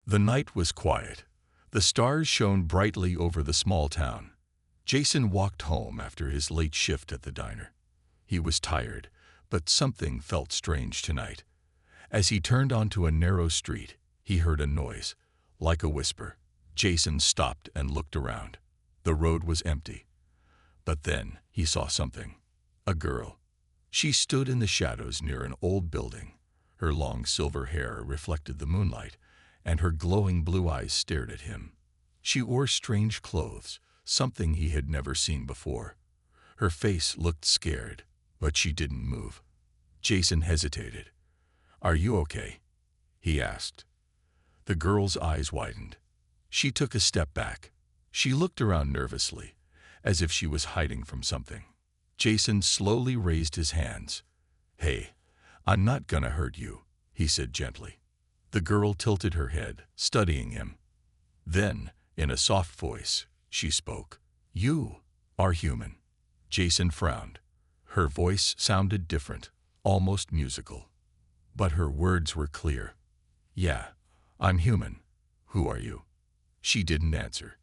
The night was quiet. The stars shone brightly over the small town. Jason walked home after his late shift at the diner. He was tired, but something felt strange tonight. As he turned onto a narrow street, he heard a noise, like a whisper. Jason stopped and looked around. The road was empty. But then he saw something. A girl. She stood in the shadows near an old building. Her long silver hair reflected the moonlight, and her glowing blue eyes stared at him. She wore strange clothes, something he had never seen before. Her face looked scared, but she didn't move. Jason hesitated. "Are you okay?" he asked. The girl's eyes widened. She took a step back. She looked around nervously, as if she was hiding from something. Jason slowly raised his hands. "Hey, I'm not gonna hurt you," he said gently. The girl tilted her head, studying him. Then, in a soft voice, she spoke. "You are human." Jason frowned. Her voice sounded different, almost musical. But her words were clear. "Yeah, I'm human. Who are you?" She didn't answer.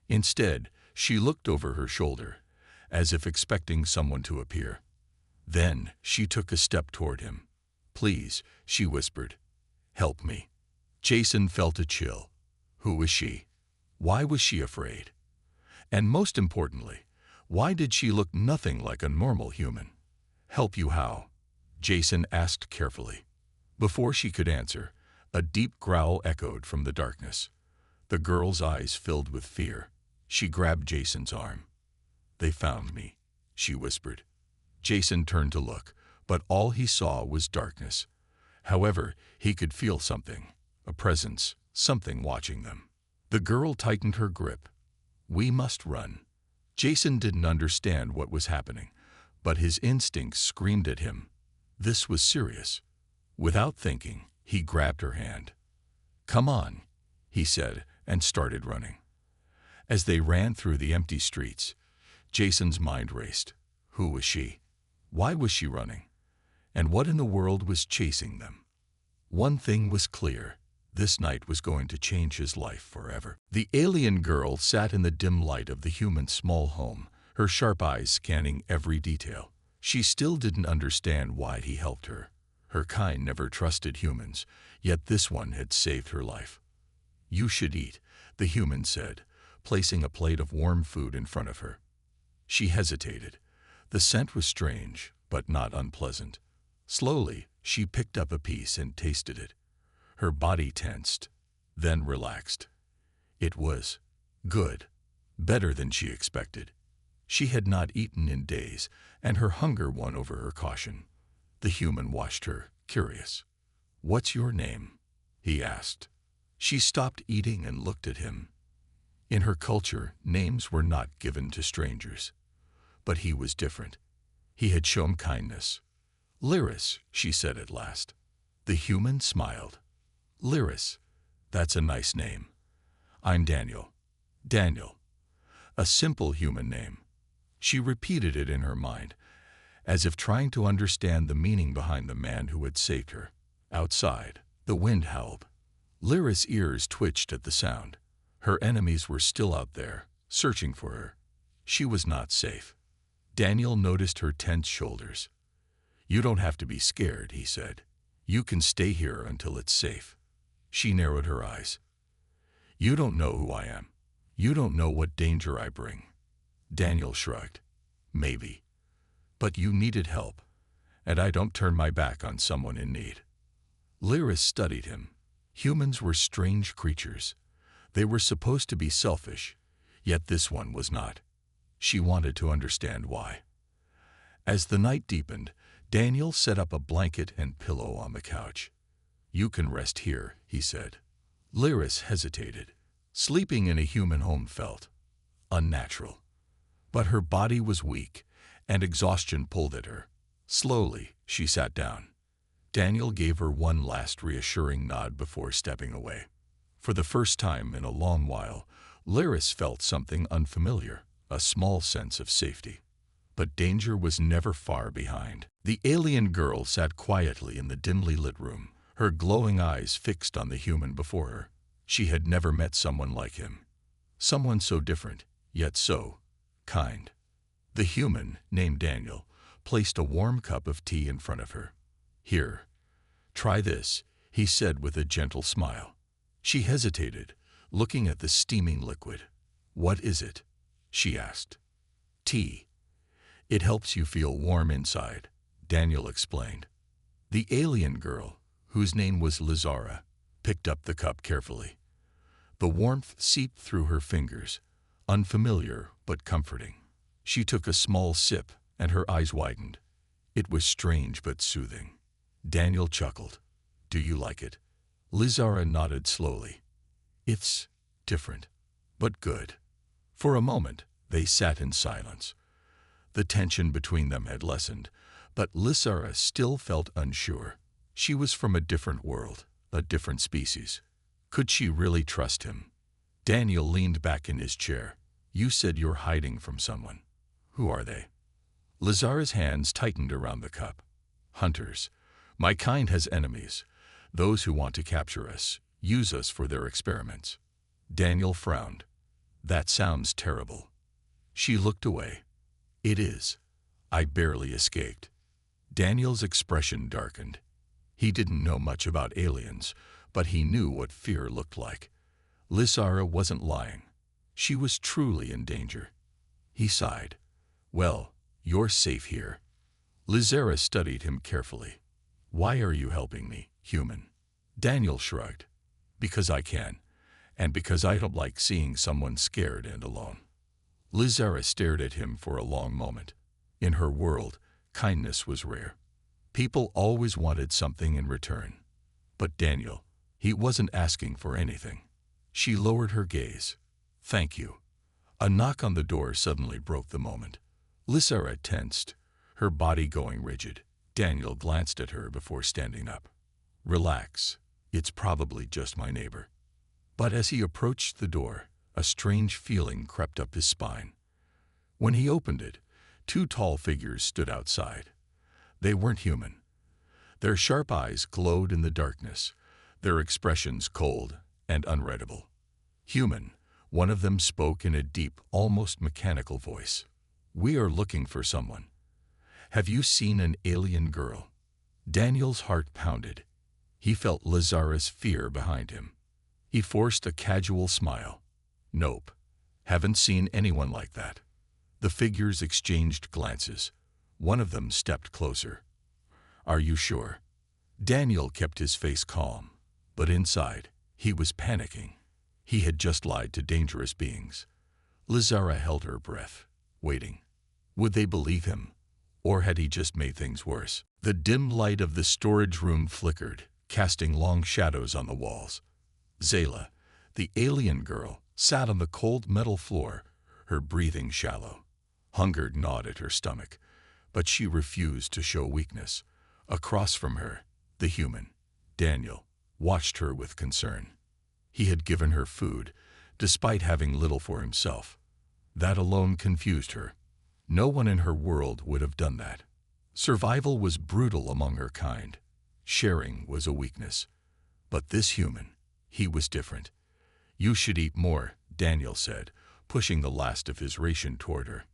Instead, she looked over her shoulder, as if expecting someone to appear. Then she took a step toward him. "Please," she whispered. "Help me." Jason felt a chill. Who was she? Why was she afraid? And most importantly, why did she look nothing like a normal human? "Help you how?" Jason asked carefully. Before she could answer, a deep growl echoed from the darkness. The girl's eyes filled with fear. She grabbed Jason's arm. "They found me," she whispered. Jason turned to look, but all he saw was darkness. However, he could feel something, a presence, something watching them. The girl tightened her grip. "We must run." Jason didn't understand what was happening, but his instincts screamed at him. This was serious. Without thinking, he grabbed her hand. "Come on," he said, and started running. As they ran through the empty streets, Jason's mind raced. Who was she? Why was she running? And what in the world was chasing them? One thing was clear. This night was going to change his life forever. The alien girl sat in the dim light of the human's small home, her sharp eyes scanning every detail. She still didn't understand why he helped her. Her kind never trusted humans, yet this one had saved her life. "You should eat," the human said, placing a plate of warm food in front of her. She hesitated. The scent was strange, but not unpleasant. Slowly, she picked up a piece and tasted it. Her body tensed, then relaxed. It was good, better than she expected. She had not eaten in days, and her hunger won over her caution. The human watched her, curious. "What's your name?" he asked. She stopped eating and looked at him. In her culture, names were not given to strangers. But he was different. He had shown kindness. "Lyris," she said at last. The human smiled. "Lyris, that's a nice name. I'm Daniel." Daniel. A simple human name. She repeated it in her mind, as if trying to understand the meaning behind the man who had saved her. Outside, the wind howled. Lyris' ears twitched at the sound. Her enemies were still out there, searching for her. She was not safe. Daniel noticed her tense shoulders. "You don't have to be scared," he said. "You can stay here until it's safe." She narrowed her eyes. "You don't know who I am. You don't know what danger I bring." Daniel shrugged. "Maybe. But you needed help, and I don't turn my back on someone in need." Lyris studied him. Humans were strange creatures. They were supposed to be selfish, yet this one was not. She wanted to understand why. As the night deepened, Daniel set up a blanket and pillow on the couch. "You can rest here," he said. Lyris hesitated. Sleeping in a human home felt unnatural. But her body was weak, and exhaustion pulled at her. Slowly, she sat down. Daniel gave her one last reassuring nod before stepping away. For the first time in a long while, Lyris felt something unfamiliar, a small sense of safety. But danger was never far behind. The alien girl sat quietly in the dimly lit room, her glowing eyes fixed on the human before her. She had never met someone like him. Someone so different, yet so kind. The human, named Daniel, placed a warm cup of tea in front of her. "Here, try this," he said with a gentle smile. She hesitated, looking at the steaming liquid. "What is it?" she asked. "Tea. It helps you feel warm inside," Daniel explained. The alien girl, whose name was Lazara, picked up the cup carefully. The warmth seeped through her fingers, unfamiliar but comforting. She took a small sip, and her eyes widened. It was strange but soothing. Daniel chuckled. "Do you like it?" Lazara nodded slowly. "It's different, but good." For a moment, they sat in silence. The tension between them had lessened, but Lazara still felt unsure. She was from a different world, a different species. Could she really trust him? Daniel leaned back in his chair. "You said you're hiding from someone. Who are they?" Lazara's hands tightened around the cup. "Hunters. My kind has enemies. Those who want to capture us, use us for their experiments." Daniel frowned. "That sounds terrible." She looked away. "It is. I barely escaped." Daniel's expression darkened. He didn't know much about aliens, but he knew what fear looked like. Lazara wasn't lying. She was truly in danger. He sighed. "Well, you're safe here." Lazara studied him carefully. "Why are you helping me, human?" Daniel shrugged. "Because I can, and because I don't like seeing someone scared and alone." Lazara stared at him for a long moment. In her world, kindness was rare. People always wanted something in return. But Daniel, he wasn't asking for anything. She lowered her gaze. "Thank you." A knock on the door suddenly broke the moment. Lazara tensed, her body going rigid. Daniel glanced at her before standing up. "Relax. It's probably just my neighbor." But as he approached the door, a strange feeling crept up his spine. When he opened it, two tall figures stood outside. They weren't human. Their sharp eyes glowed in the darkness, their expressions cold and unreadable. Human, one of them spoke in a deep, almost mechanical voice. "We are looking for someone. Have you seen an alien girl?" Daniel's heart pounded. He felt Lazara's fear behind him. He forced a casual smile. "Nope. Haven't seen anyone like that." The figures exchanged glances. One of them stepped closer. "Are you sure?" Daniel kept his face calm, but inside, he was panicking. He had just lied to dangerous beings. Lazara held her breath, waiting. Would they believe him? Or had he just made things worse? The dim light of the storage room flickered, casting long shadows on the walls. Zayla, the alien girl, sat on the cold metal floor, her breathing shallow. Hunger gnawed at her stomach, but she refused to show weakness. Across from her, the human, Daniel, watched her with concern. He had given her food, despite having little for himself. That alone confused her. No one in her world would have done that. Survival was brutal among her kind. Sharing was a weakness. But this human, he was different. "You should eat more," Daniel said, pushing the last of his ration toward her.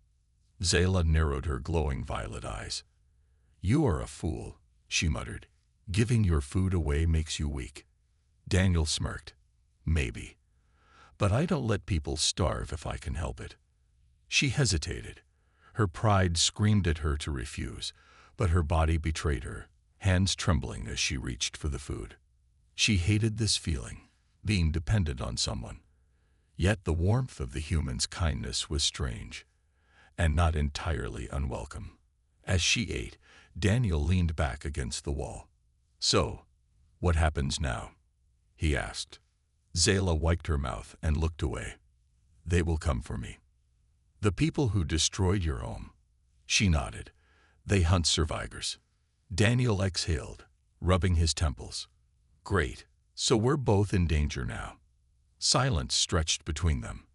Zayla narrowed her glowing violet eyes. "You are a fool," she muttered. "Giving your food away makes you weak." Daniel smirked. "Maybe. But I don't let people starve if I can help it." She hesitated. Her pride screamed at her to refuse, but her body betrayed her, hands trembling as she reached for the food. She hated this feeling, being dependent on someone. Yet the warmth of the human's kindness was strange, and not entirely unwelcome. As she ate, Daniel leaned back against the wall. "So, what happens now?" he asked. Zayla wiped her mouth and looked away. "They will come for me." "The people who destroyed your home?" She nodded. "They hunt survivors." Daniel exhaled, rubbing his temples. "Great. So we're both in danger now." Silence stretched between them.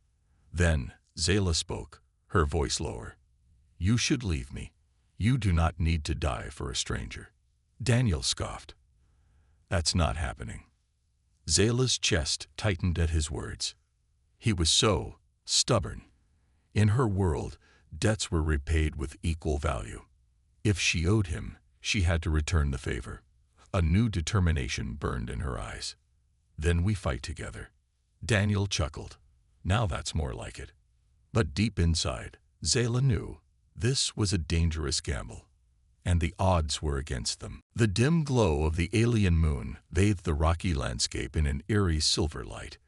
Then Zayla spoke, her voice lower. "You should leave me. You do not need to die for a stranger." Daniel scoffed. "That's not happening." Zayla's chest tightened at his words. He was so stubborn. In her world, debts were repaid with equal value. If she owed him, she had to return the favor. A new determination burned in her eyes. Then we fight together. Daniel chuckled. Now that's more like it. But deep inside, Zayla knew this was a dangerous gamble, and the odds were against them. The dim glow of the alien moon bathed the rocky landscape in an eerie silver light.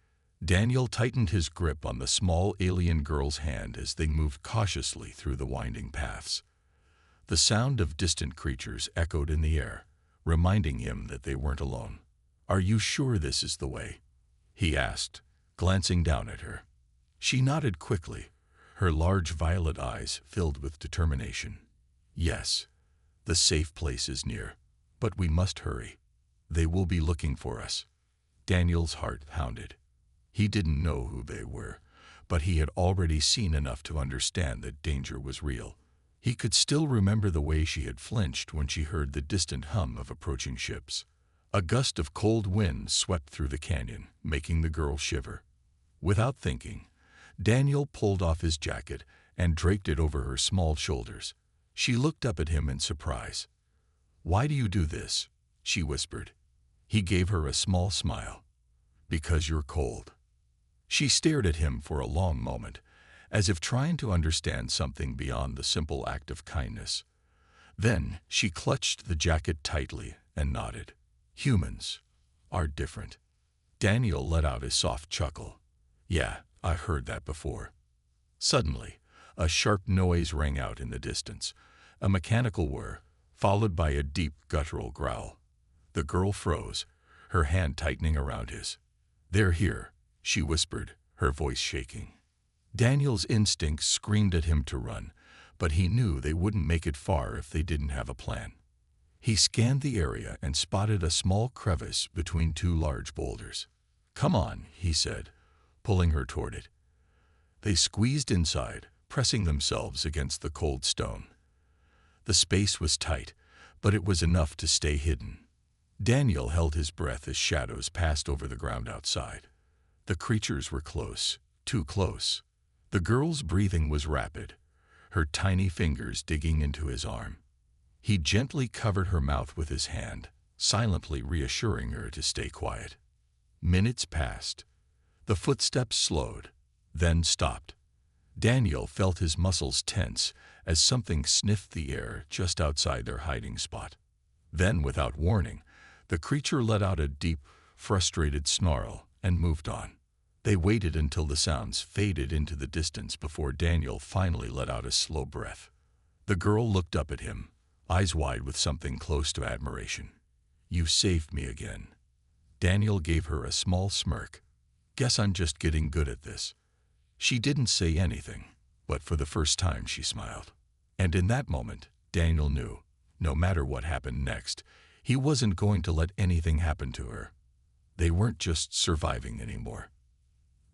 Daniel tightened his grip on the small alien girl's hand as they moved cautiously through the winding paths. The sound of distant creatures echoed in the air, reminding him that they weren't alone. "Are you sure this is the way?" he asked, glancing down at her. She nodded quickly, her large violet eyes filled with determination. "Yes, the safe place is near, but we must hurry. They will be looking for us." Daniel's heart pounded. He didn't know who they were, but he had already seen enough to understand that danger was real. He could still remember the way she had flinched when she heard the distant hum of approaching ships. A gust of cold wind swept through the canyon, making the girl shiver. Without thinking, Daniel pulled off his jacket and draped it over her small shoulders. She looked up at him in surprise. "Why do you do this?" she whispered. He gave her a small smile. "Because you're cold." She stared at him for a long moment, as if trying to understand something beyond the simple act of kindness. Then she clutched the jacket tightly and nodded. "Humans are different." Daniel let out a soft chuckle. "Yeah, I've heard that before." Suddenly, a sharp noise rang out in the distance, a mechanical whir, followed by a deep guttural growl. The girl froze, her hand tightening around his. "They're here," she whispered, her voice shaking. Daniel's instincts screamed at him to run, but he knew they wouldn't make it far if they didn't have a plan. He scanned the area and spotted a small crevice between two large boulders. "Come on," he said, pulling her toward it. They squeezed inside, pressing themselves against the cold stone. The space was tight, but it was enough to stay hidden. Daniel held his breath as shadows passed over the ground outside. The creatures were close, too close. The girl's breathing was rapid, her tiny fingers digging into his arm. He gently covered her mouth with his hand, silently reassuring her to stay quiet. Minutes passed. The footsteps slowed, then stopped. Daniel felt his muscles tense as something sniffed the air just outside their hiding spot. Then, without warning, the creature let out a deep, frustrated snarl and moved on. They waited until the sounds faded into the distance before Daniel finally let out a slow breath. The girl looked up at him, eyes wide with something close to admiration. "You saved me again." Daniel gave her a small smirk. "Guess I'm just getting good at this." She didn't say anything, but for the first time she smiled. And in that moment, Daniel knew, no matter what happened next, he wasn't going to let anything happen to her. They weren't just surviving anymore.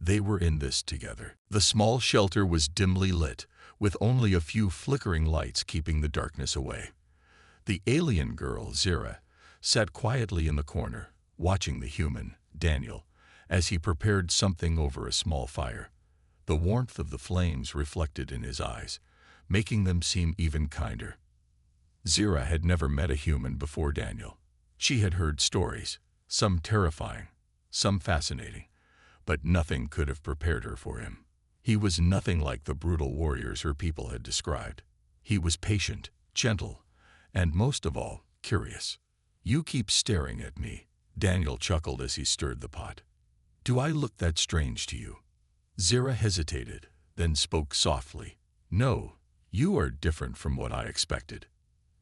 They were in this together. The small shelter was dimly lit, with only a few flickering lights keeping the darkness away. The alien girl, Zira, sat quietly in the corner, watching the human, Daniel, as he prepared something over a small fire. The warmth of the flames reflected in his eyes, making them seem even kinder. Zira had never met a human before Daniel. She had heard stories, some terrifying, some fascinating, but nothing could have prepared her for him. He was nothing like the brutal warriors her people had described. He was patient, gentle, and most of all, curious. "You keep staring at me," Daniel chuckled as he stirred the pot. "Do I look that strange to you?" Zira hesitated, then spoke softly. "No, you are different from what I expected."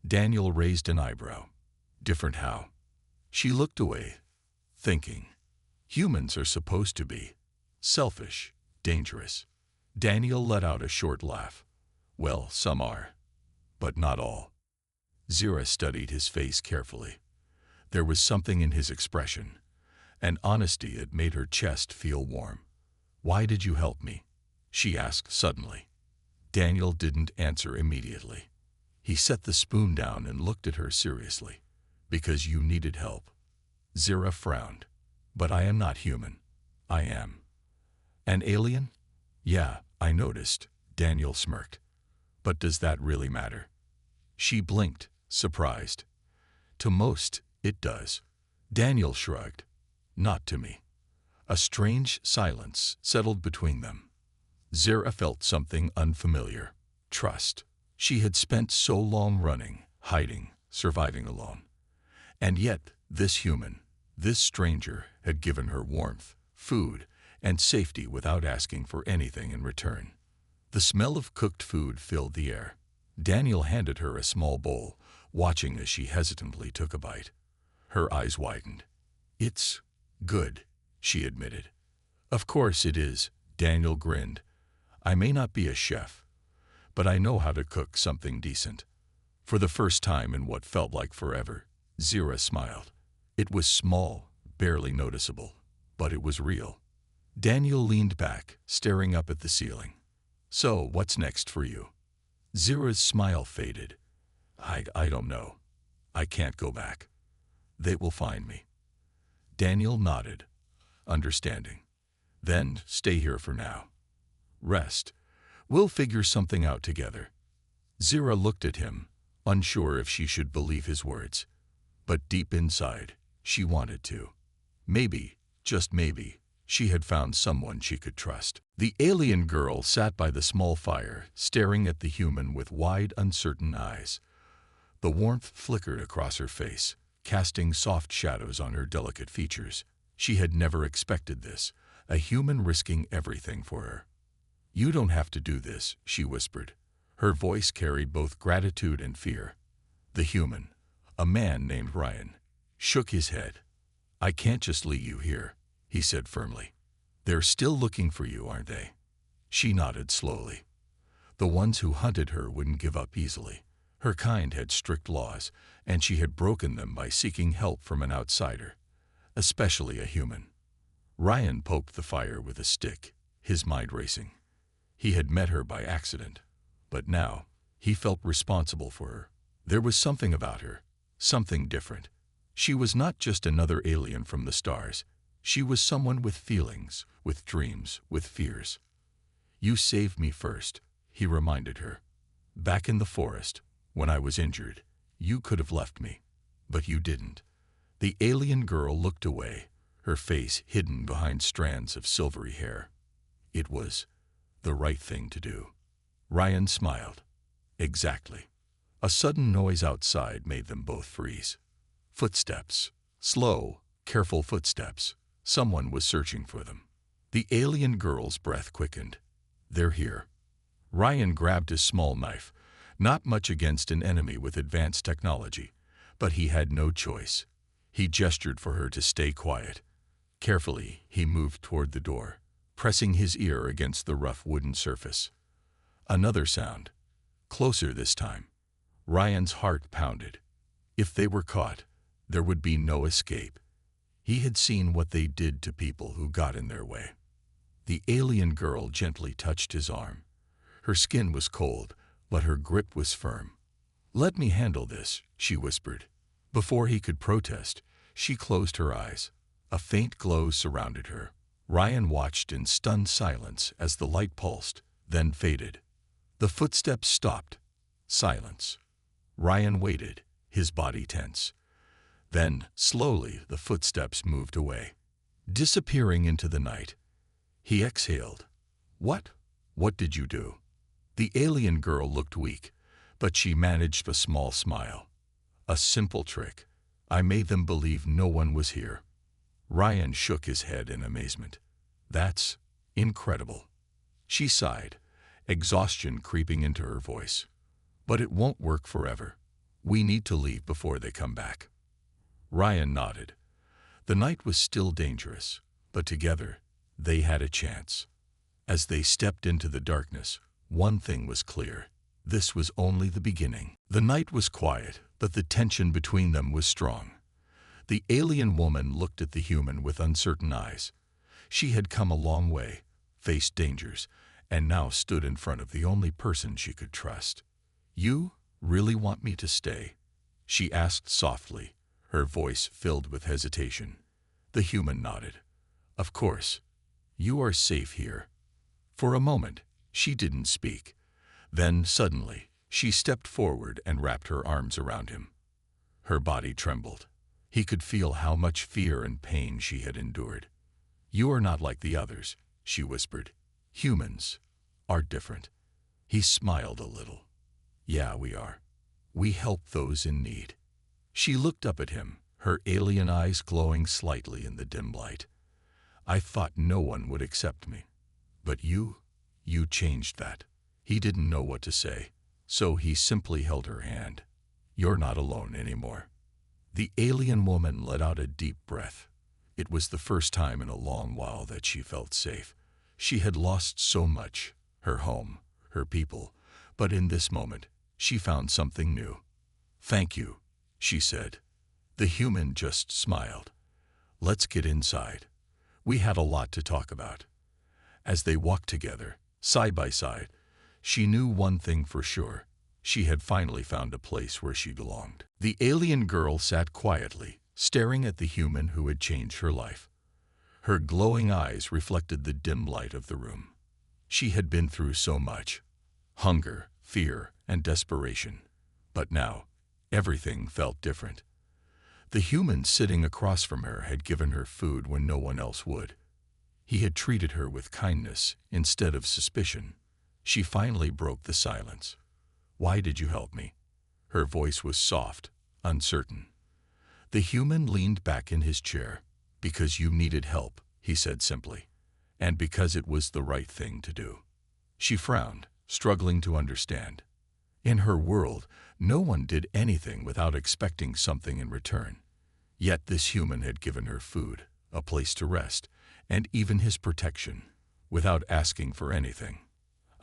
Daniel raised an eyebrow. "Different how?" She looked away, thinking. Humans are supposed to be selfish, dangerous. Daniel let out a short laugh. "Well, some are, but not all." Zira studied his face carefully. There was something in his expression, an honesty that made her chest feel warm. "Why did you help me?" she asked suddenly. Daniel didn't answer immediately. He set the spoon down and looked at her seriously. "Because you needed help." Zira frowned. But I am not human. I am. An alien? Yeah, I noticed. Daniel smirked. But does that really matter? She blinked, surprised. To most, it does. Daniel shrugged. Not to me. A strange silence settled between them. Zira felt something unfamiliar. Trust. She had spent so long running, hiding, surviving alone. And yet, this human, this stranger, had given her warmth, food, and safety without asking for anything in return. The smell of cooked food filled the air. Daniel handed her a small bowl, watching as she hesitantly took a bite. Her eyes widened. It's good, she admitted. Of course it is, Daniel grinned. I may not be a chef, but I know how to cook something decent. For the first time in what felt like forever, Zira smiled. It was small, barely noticeable, but it was real. Daniel leaned back, staring up at the ceiling. So, what's next for you? Zira's smile faded. I don't know. I can't go back. They will find me. Daniel nodded, understanding. Then stay here for now. Rest. We'll figure something out together. Zira looked at him, unsure if she should believe his words. But deep inside, she wanted to. Maybe, just maybe, she had found someone she could trust. The alien girl sat by the small fire, staring at the human with wide, uncertain eyes. The warmth flickered across her face, casting soft shadows on her delicate features. She had never expected this, a human risking everything for her. You don't have to do this, she whispered. Her voice carried both gratitude and fear. The human, a man named Ryan, shook his head. I can't just leave you here, he said firmly. They're still looking for you, aren't they? She nodded slowly. The ones who hunted her wouldn't give up easily. Her kind had strict laws, and she had broken them by seeking help from an outsider, especially a human. Ryan poked the fire with a stick, his mind racing. He had met her by accident, but now he felt responsible for her. There was something about her, something different. She was not just another alien from the stars. She was someone with feelings, with dreams, with fears. You saved me first, he reminded her. Back in the forest, when I was injured, you could have left me, but you didn't. The alien girl looked away, her face hidden behind strands of silvery hair. It was the right thing to do. Ryan smiled. Exactly. A sudden noise outside made them both freeze. Footsteps. Slow, careful footsteps. Someone was searching for them. The alien girl's breath quickened. They're here. Ryan grabbed his small knife, not much against an enemy with advanced technology, but he had no choice. He gestured for her to stay quiet. Carefully, he moved toward the door, pressing his ear against the rough wooden surface. Another sound. Closer this time. Ryan's heart pounded. If they were caught, there would be no escape. He had seen what they did to people who got in their way. The alien girl gently touched his arm. Her skin was cold, but her grip was firm. Let me handle this, she whispered. Before he could protest, she closed her eyes. A faint glow surrounded her. Ryan watched in stunned silence as the light pulsed, then faded. The footsteps stopped. Silence. Ryan waited, his body tense. Then, slowly, the footsteps moved away, disappearing into the night. He exhaled. What? What did you do? The alien girl looked weak, but she managed a small smile. A simple trick. I made them believe no one was here. Ryan shook his head in amazement. That's incredible. She sighed, exhaustion creeping into her voice. But it won't work forever. We need to leave before they come back. Ryan nodded. The night was still dangerous, but together, they had a chance. As they stepped into the darkness, one thing was clear. This was only the beginning. The night was quiet, but the tension between them was strong. The alien woman looked at the human with uncertain eyes. She had come a long way, faced dangers, and now stood in front of the only person she could trust. You really want me to stay? She asked softly, her voice filled with hesitation. The human nodded. Of course. You are safe here. For a moment, she didn't speak. Then, suddenly, she stepped forward and wrapped her arms around him. Her body trembled. He could feel how much fear and pain she had endured. You are not like the others, she whispered. Humans are different. He smiled a little. Yeah, we are. We help those in need. She looked up at him, her alien eyes glowing slightly in the dim light. I thought no one would accept me. But you changed that. He didn't know what to say, so he simply held her hand. You're not alone anymore. The alien woman let out a deep breath. It was the first time in a long while that she felt safe. She had lost so much, her home, her people, but in this moment, she found something new. Thank you, she said. The human just smiled. Let's get inside. We had a lot to talk about. As they walked together, side by side, she knew one thing for sure. She had finally found a place where she belonged. The alien girl sat quietly, staring at the human who had changed her life. Her glowing eyes reflected the dim light of the room. She had been through so much. Hunger, fear, and desperation. But now, everything felt different. The human sitting across from her had given her food when no one else would. He had treated her with kindness instead of suspicion. She finally broke the silence. Why did you help me? Her voice was soft, uncertain. The human leaned back in his chair. Because you needed help, he said simply, and because it was the right thing to do. She frowned, struggling to understand. In her world, no one did anything without expecting something in return. Yet this human had given her food, a place to rest, and even his protection, without asking for anything.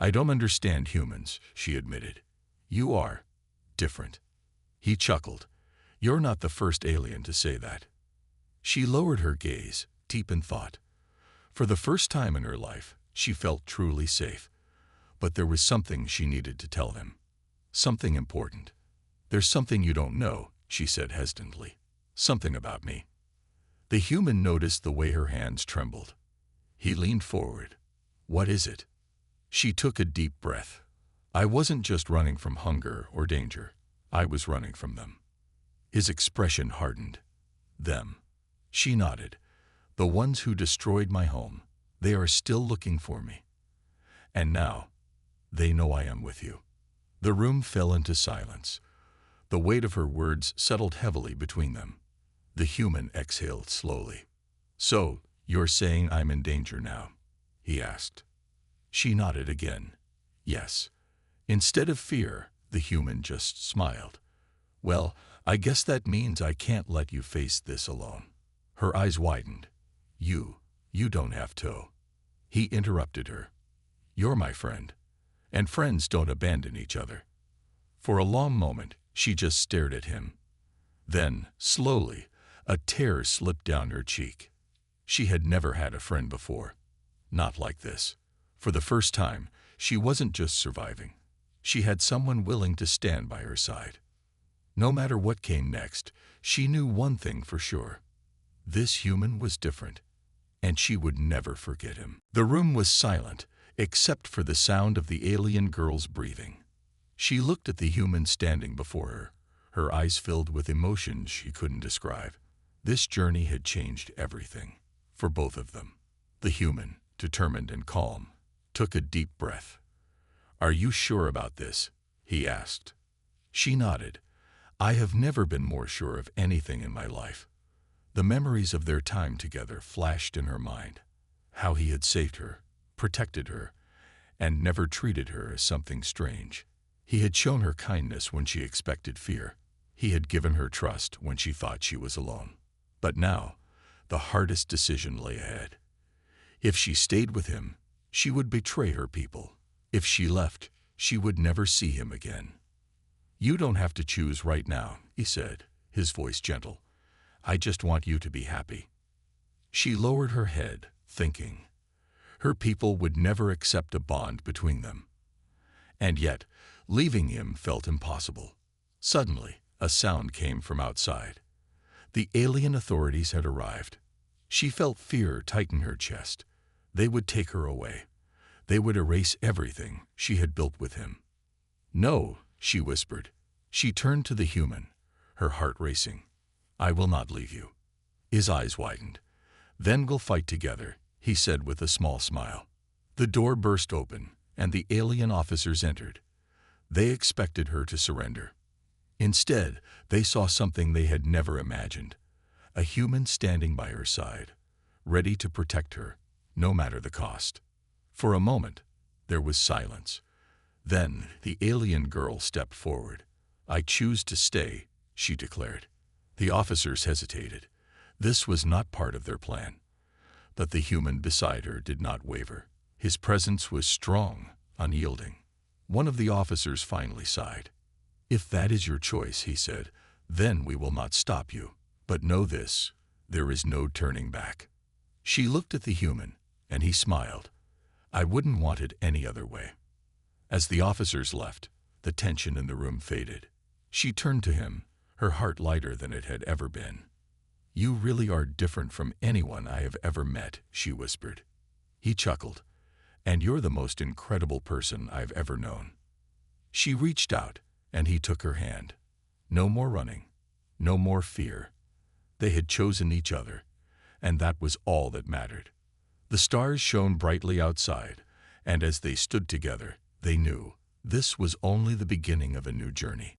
I don't understand humans, she admitted. You are different. He chuckled. You're not the first alien to say that. She lowered her gaze, deep in thought. For the first time in her life, she felt truly safe. But there was something she needed to tell him. Something important. There's something you don't know, she said hesitantly. Something about me. The human noticed the way her hands trembled. He leaned forward. What is it? She took a deep breath. I wasn't just running from hunger or danger. I was running from them. His expression hardened. Them. She nodded. The ones who destroyed my home. They are still looking for me. And now, they know I am with you. The room fell into silence. The weight of her words settled heavily between them. The human exhaled slowly. So, you're saying I'm in danger now? He asked. She nodded again. Yes. Instead of fear, the human just smiled. Well, I guess that means I can't let you face this alone. Her eyes widened. You don't have to. He interrupted her. You're my friend. And friends don't abandon each other. For a long moment, she just stared at him. Then, slowly, a tear slipped down her cheek. She had never had a friend before. Not like this. For the first time, she wasn't just surviving. She had someone willing to stand by her side. No matter what came next, she knew one thing for sure. This human was different, and she would never forget him. The room was silent, except for the sound of the alien girl's breathing. She looked at the human standing before her, her eyes filled with emotions she couldn't describe. This journey had changed everything, for both of them. The human, determined and calm, took a deep breath. Are you sure about this? He asked. She nodded. I have never been more sure of anything in my life. The memories of their time together flashed in her mind. How he had saved her, protected her, and never treated her as something strange. He had shown her kindness when she expected fear. He had given her trust when she thought she was alone. But now, the hardest decision lay ahead. If she stayed with him, she would betray her people. If she left, she would never see him again. You don't have to choose right now, he said, his voice gentle. I just want you to be happy. She lowered her head, thinking. Her people would never accept a bond between them. And yet, leaving him felt impossible. Suddenly, a sound came from outside. The alien authorities had arrived. She felt fear tighten her chest. They would take her away. They would erase everything she had built with him. "No," she whispered. She turned to the human, her heart racing. "I will not leave you." His eyes widened. "Then we'll fight together," he said with a small smile. The door burst open, and the alien officers entered. They expected her to surrender. Instead, they saw something they had never imagined. A human standing by her side, ready to protect her, no matter the cost. For a moment, there was silence. Then the alien girl stepped forward. "I choose to stay," she declared. The officers hesitated. This was not part of their plan. But the human beside her did not waver. His presence was strong, unyielding. One of the officers finally sighed. "If that is your choice," he said, "then we will not stop you. But know this, there is no turning back." She looked at the human, and he smiled. "I wouldn't want it any other way." As the officers left, the tension in the room faded. She turned to him, her heart lighter than it had ever been. "You really are different from anyone I have ever met," she whispered. He chuckled. "And you're the most incredible person I've ever known." She reached out, and he took her hand. No more running, no more fear. They had chosen each other, and that was all that mattered. The stars shone brightly outside, and as they stood together, they knew this was only the beginning of a new journey.